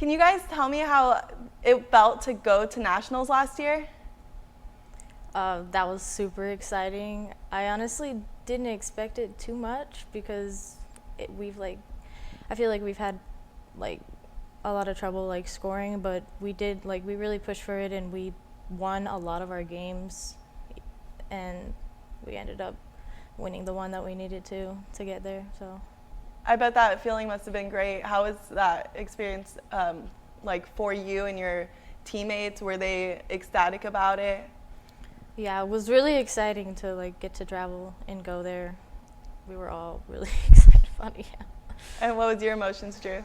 Can you guys tell me how it felt to go to nationals last year? That was super exciting. I honestly didn't expect it too much because I feel like we've had like a lot of trouble like scoring, but we really pushed for it and we won a lot of our games, and we ended up winning the one that we needed to get there. So I bet that feeling must have been great. How was that experience like for you and your teammates? Were they ecstatic about it? yeah, it was really exciting to like get to travel and go there. We were all really excited about it. Yeah. And what was your emotions, Drew?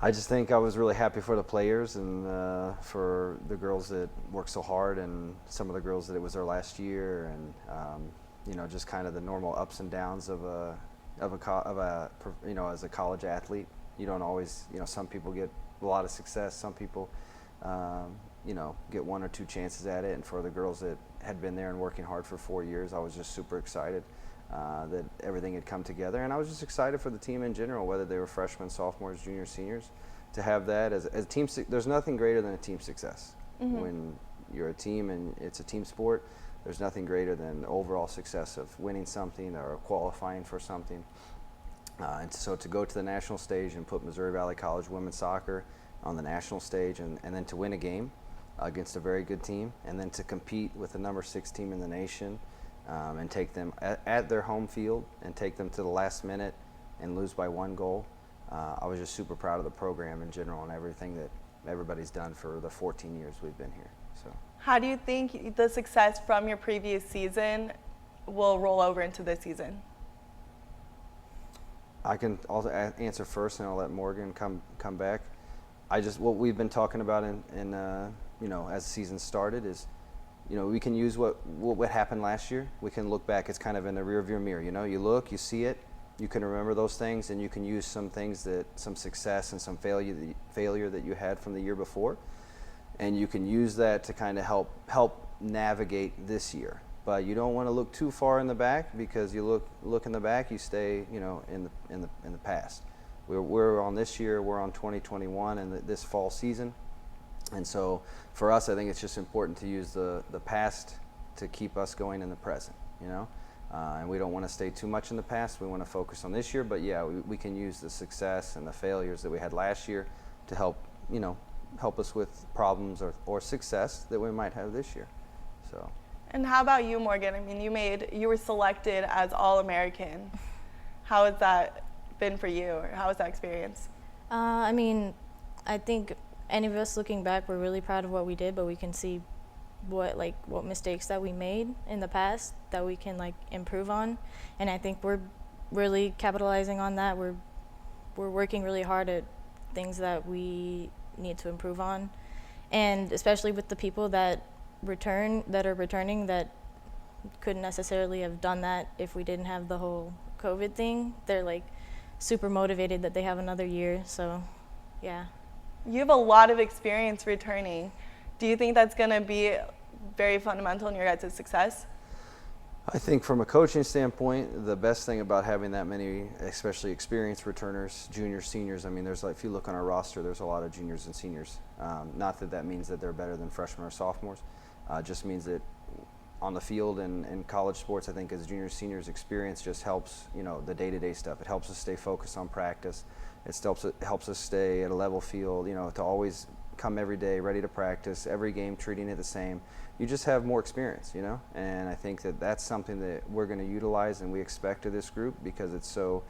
I just think I was really happy for the players and for the girls that worked so hard, and some of the girls that it was their last year, and just kind of the normal ups and downs of as a college athlete. You don't always, some people get a lot of success, some people get one or two chances at it, and for the girls that had been there and working hard for 4 years, I was just super excited that everything had come together, and I was just excited for the team in general, whether they were freshmen, sophomores, juniors, seniors, to have that as a team. There's nothing greater than a team success. Mm-hmm. When you're a team and it's a team sport, there's nothing greater than the overall success of winning something or qualifying for something. And so to go to the national stage and put Missouri Valley College women's soccer on the national stage, and then to win a game against a very good team, and then to compete with the number 6 team in the nation, and take them at their home field and take them to the last minute and lose by 1 goal. I was just super proud of the program in general and everything that everybody's done for the 14 years we've been here. So, how do you think the success from your previous season will roll over into this season? I can also answer first, and I'll let Morgan come back. What we've been talking about in as the season started is, we can use what happened last year. We can look back. It's kind of in the rearview mirror. You look, you see it, you can remember those things, and you can use some success and some failure that you had from the year before, and you can use that to kind of help navigate this year. But you don't want to look too far in the back, because you look in the back, you stay in the past. We're on this year. We're on 2021 and this fall season. And so for us, I think it's just important to use the past to keep us going in the present, and we don't want to stay too much in the past. We want to focus on this year, but yeah, we can use the success and the failures that we had last year to help us with problems or success that we might have this year. So. And how about you, Morgan? I mean, you were selected as AllAmerican. How has that been for you, or how was that experience? I think any of us looking back, we're really proud of what we did, but we can see what mistakes that we made in the past that we can improve on, and I think we're really capitalizing on that. We're working really hard at things that we need to improve on, and especially with the people that are returning that couldn't necessarily have done that if we didn't have the whole COVID thing. They're super motivated that they have another year. So yeah. You have a lot of experience returning. Do you think that's going to be very fundamental in your guys' success? I think from a coaching standpoint, the best thing about having that many, especially experienced returners, juniors, seniors, there's if you look on our roster, there's a lot of juniors and seniors. Not that means that they're better than freshmen or sophomores. Just means that on the field and in college sports, I think as juniors, seniors, experience just helps, the day-to-day stuff. It helps us stay focused on practice. It helps us stay at a level field, to always come every day ready to practice, every game treating it the same. You just have more experience, and I think that's something that we're going to utilize and we expect of this group, because it's so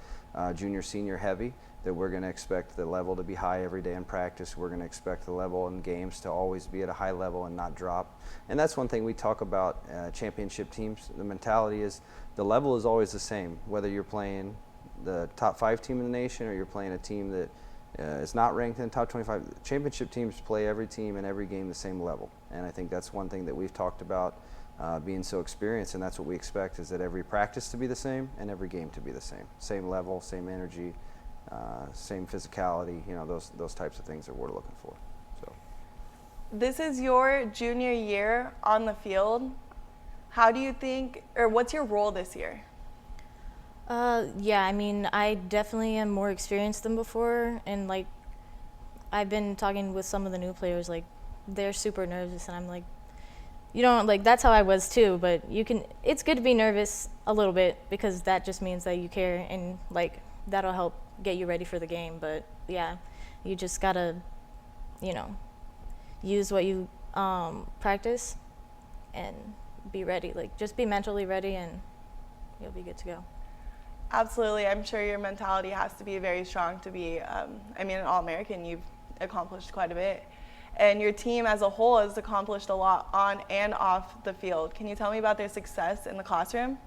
junior, senior heavy, that we're going to expect the level to be high every day in practice. We're going to expect the level in games to always be at a high level and not drop. And that's one thing we talk about championship teams. The mentality is the level is always the same, whether you're playing the top 5 team in the nation or you're playing a team that is not ranked in the top 25. Championship teams play every team and every game the same level. And I think that's one thing that we've talked about being so experienced, and that's what we expect, is that every practice to be the same and every game to be the same. Same level, same energy, same physicality, those types of things that we're looking for. So, this is your junior year on the field. How do you think, or what's your role this year? I definitely am more experienced than before, and I've been talking with some of the new players, like they're super nervous, and I'm like, you don't, like, that's how I was too, but it's good to be nervous a little bit because that just means that you care, and like that'll help get you ready for the game. But yeah, you just gotta, use what you practice and be ready. Like, just be mentally ready and you'll be good to go. Absolutely. I'm sure your mentality has to be very strong to be, an All-American. You've accomplished quite a bit. And your team as a whole has accomplished a lot on and off the field. Can you tell me about their success in the classroom?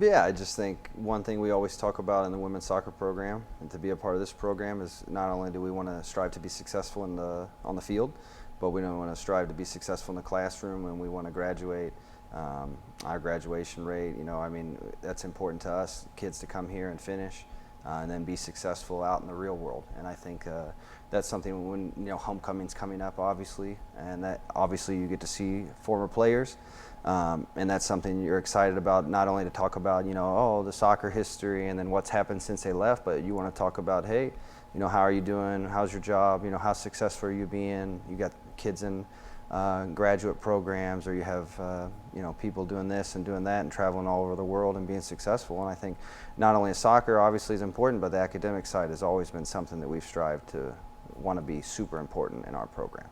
Yeah, I just think one thing we always talk about in the women's soccer program, and to be a part of this program, is not only do we want to strive to be successful on the field, but we want to strive to be successful in the classroom, and we want to graduate. Our graduation rate, that's important to us, kids to come here and finish, and then be successful out in the real world. And I think that's something when, homecoming's coming up, obviously, and that obviously you get to see former players. And that's something you're excited about, not only to talk about, the soccer history and then what's happened since they left, but you want to talk about, hey, how are you doing? How's your job? How successful are you being? You got kids in graduate programs, or you have, people doing this and doing that and traveling all over the world and being successful. And I think not only soccer obviously is important, but the academic side has always been something that we've strived to want to be super important in our program.